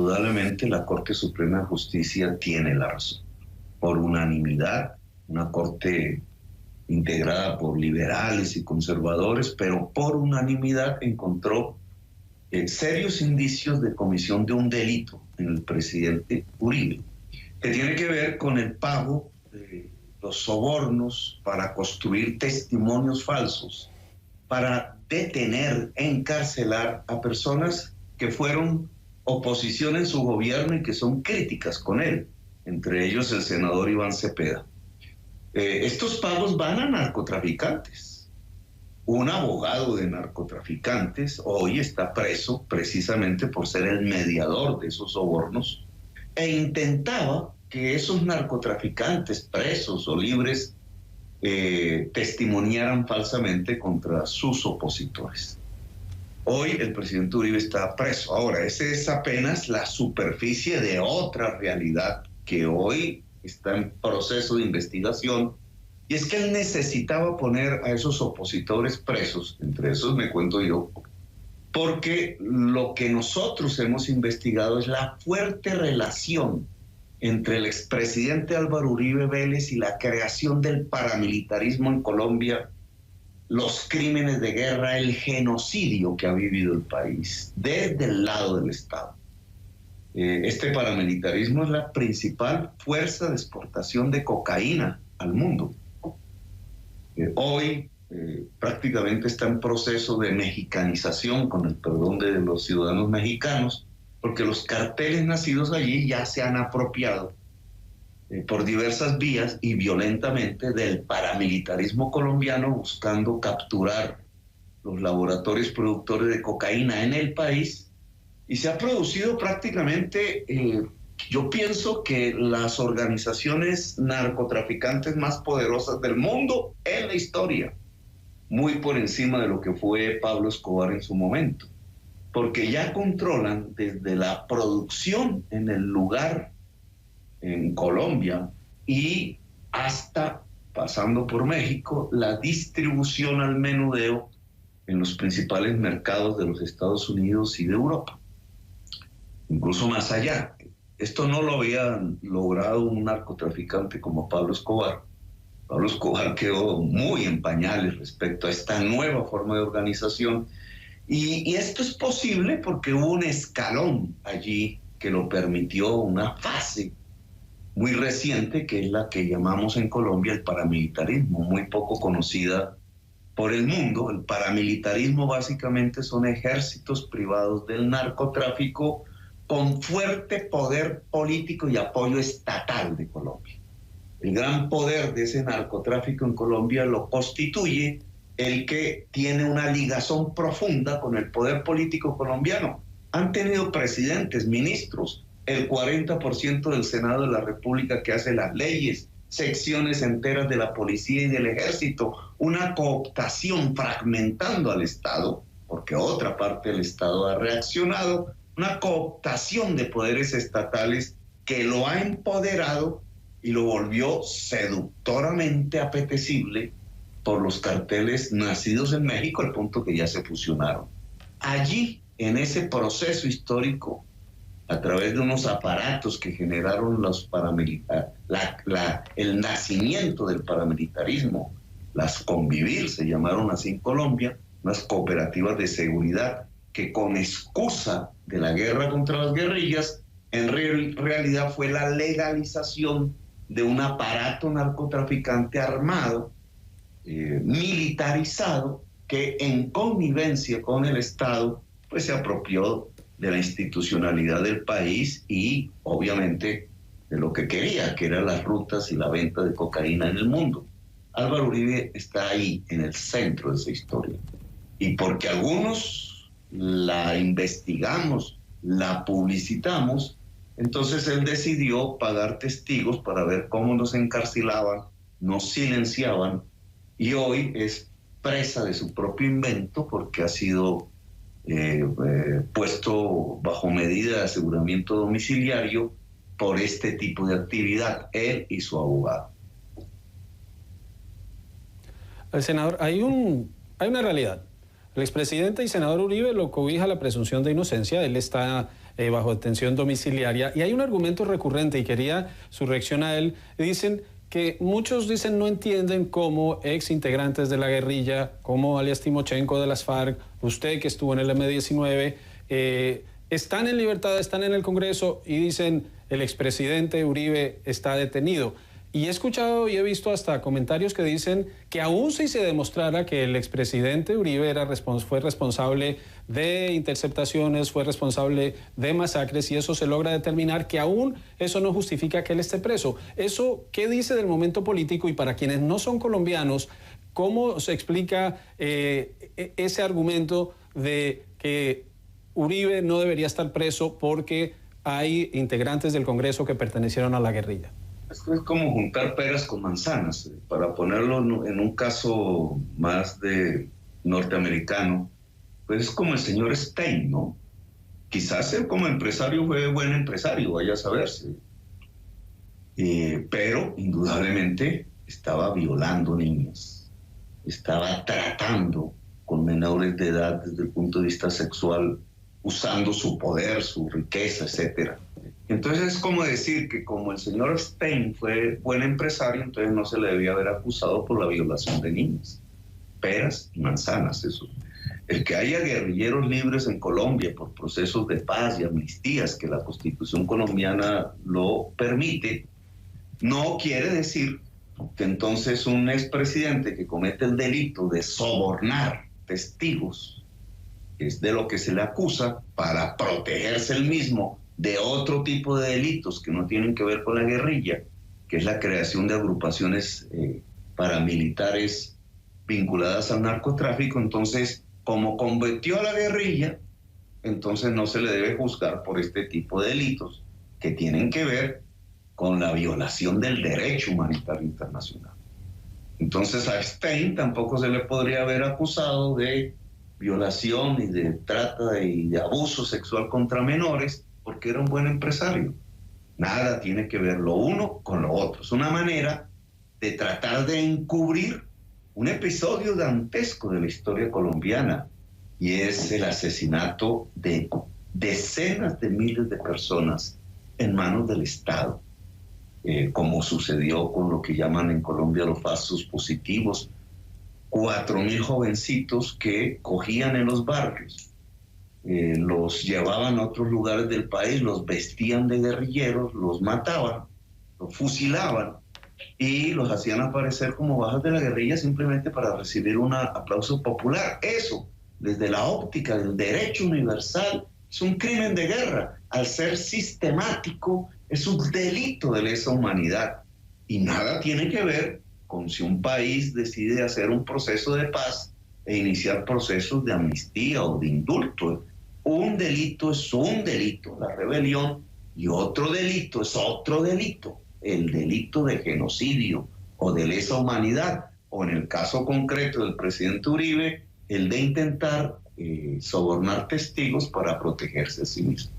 indudablemente la Corte Suprema de Justicia tiene la razón. Por unanimidad, una Corte integrada por liberales y conservadores, pero por unanimidad encontró serios indicios de comisión de un delito en el presidente Uribe, que tiene que ver con el pago de los sobornos para construir testimonios falsos, para detener, encarcelar a personas que fueron oposición en su gobierno y que son críticas con él, entre ellos el senador Iván Cepeda. Estos pagos van a narcotraficantes. Un abogado de narcotraficantes hoy está preso precisamente por ser el mediador de esos sobornos e intentaba que esos narcotraficantes presos o libres testimoniaran falsamente contra sus opositores. Hoy el presidente Uribe está preso. Ahora, esa es apenas la superficie de otra realidad que hoy está en proceso de investigación, y es que él necesitaba poner a esos opositores presos, entre esos me cuento yo, porque lo que nosotros hemos investigado es la fuerte relación entre el expresidente Álvaro Uribe Vélez y la creación del paramilitarismo en Colombia, los crímenes de guerra, el genocidio que ha vivido el país desde el lado del Estado. Este paramilitarismo es la principal fuerza de exportación de cocaína al mundo. Hoy prácticamente está en proceso de mexicanización, con el perdón de los ciudadanos mexicanos, porque los carteles nacidos allí ya se han apropiado por diversas vías y violentamente del paramilitarismo colombiano, buscando capturar los laboratorios productores de cocaína en el país. Y se ha producido prácticamente, yo pienso que las organizaciones narcotraficantes más poderosas del mundo en la historia, muy por encima de lo que fue Pablo Escobar en su momento, porque ya controlan desde la producción en el lugar, en Colombia, y hasta, pasando por México, la distribución al menudeo en los principales mercados de los Estados Unidos y de Europa. Incluso más allá. Esto no lo había logrado un narcotraficante como Pablo Escobar. Pablo Escobar quedó muy en pañales respecto a esta nueva forma de organización. Y esto es posible porque hubo un escalón allí que lo permitió, una fase muy reciente, que es la que llamamos en Colombia el paramilitarismo, muy poco conocida por el mundo. El paramilitarismo básicamente son ejércitos privados del narcotráfico con fuerte poder político y apoyo estatal de Colombia. El gran poder de ese narcotráfico en Colombia lo constituye el que tiene una ligazón profunda con el poder político colombiano. Han tenido presidentes, ministros, el 40% del Senado de la República que hace las leyes, secciones enteras de la policía y del ejército, una cooptación fragmentando al Estado, porque otra parte del Estado ha reaccionado, una cooptación de poderes estatales que lo ha empoderado y lo volvió seductoramente apetecible por los carteles nacidos en México, al punto que ya se fusionaron. Allí, en ese proceso histórico, a través de unos aparatos que generaron los el nacimiento del paramilitarismo, las Convivir se llamaron así en Colombia, unas cooperativas de seguridad que con excusa de la guerra contra las guerrillas, en realidad fue la legalización de un aparato narcotraficante armado, militarizado, que en connivencia con el Estado pues se apropió de la institucionalidad del país y obviamente de lo que quería, que eran las rutas y la venta de cocaína en el mundo. Álvaro Uribe está ahí, en el centro de esa historia. Y porque algunos la investigamos, la publicitamos, entonces él decidió pagar testigos para ver cómo nos encarcelaban, nos silenciaban, y hoy es presa de su propio invento porque ha sido puesto bajo medida de aseguramiento domiciliario por este tipo de actividad, él y su abogado. Senador, hay una realidad. El expresidente y senador Uribe lo cobija la presunción de inocencia. Él está bajo detención domiciliaria. Y hay un argumento recurrente y quería su reacción a él. Dicen que muchos no entienden cómo ex integrantes de la guerrilla, como alias Timochenko de las FARC, usted que estuvo en el M-19, están en libertad, están en el Congreso y dicen el expresidente Uribe está detenido. Y he escuchado y he visto hasta comentarios que dicen que aún si se demostrara que el expresidente Uribe fue responsable de interceptaciones, fue responsable de masacres y eso se logra determinar, que aún eso no justifica que él esté preso. ¿Eso qué dice del momento político? Y para quienes no son colombianos, ¿cómo se explica ese argumento de que Uribe no debería estar preso porque hay integrantes del Congreso que pertenecieron a la guerrilla? Esto es como juntar peras con manzanas. Para ponerlo en un caso más de norteamericano, pues es como el señor Stein, ¿no? Quizás él como empresario fue buen empresario, vaya a saberse. Pero indudablemente estaba violando niñas, estaba tratando con menores de edad desde el punto de vista sexual, usando su poder, su riqueza, etcétera. Entonces es como decir que como el señor Stein fue buen empresario, entonces no se le debía haber acusado por la violación de niñas. Peras y manzanas, eso. El que haya guerrilleros libres en Colombia por procesos de paz y amnistías que la Constitución colombiana lo permite, no quiere decir que entonces un expresidente que comete el delito de sobornar testigos, que es de lo que se le acusa, para protegerse él mismo de otro tipo de delitos que no tienen que ver con la guerrilla, que es la creación de agrupaciones paramilitares vinculadas al narcotráfico, entonces, como combatió a la guerrilla, entonces no se le debe juzgar por este tipo de delitos que tienen que ver con la violación del derecho humanitario internacional. Entonces a Stein tampoco se le podría haber acusado de violación y de trata y de abuso sexual contra menores, porque era un buen empresario. Nada tiene que ver lo uno con lo otro. Es una manera de tratar de encubrir un episodio dantesco de la historia colombiana, y es el asesinato de decenas de miles de personas en manos del Estado, como sucedió con lo que llaman en Colombia los falsos positivos, 4.000 jovencitos que cogían en los barrios, los llevaban a otros lugares del país, los vestían de guerrilleros, los mataban, los fusilaban y los hacían aparecer como bajas de la guerrilla simplemente para recibir un aplauso popular. Eso, desde la óptica del derecho universal, es un crimen de guerra. Al ser sistemático, es un delito de lesa humanidad. Y nada tiene que ver con si un país decide hacer un proceso de paz e iniciar procesos de amnistía o de indulto. Un delito es un delito, la rebelión, y otro delito es otro delito, el delito de genocidio o de lesa humanidad, o en el caso concreto del presidente Uribe, el de intentar sobornar testigos para protegerse a sí mismo.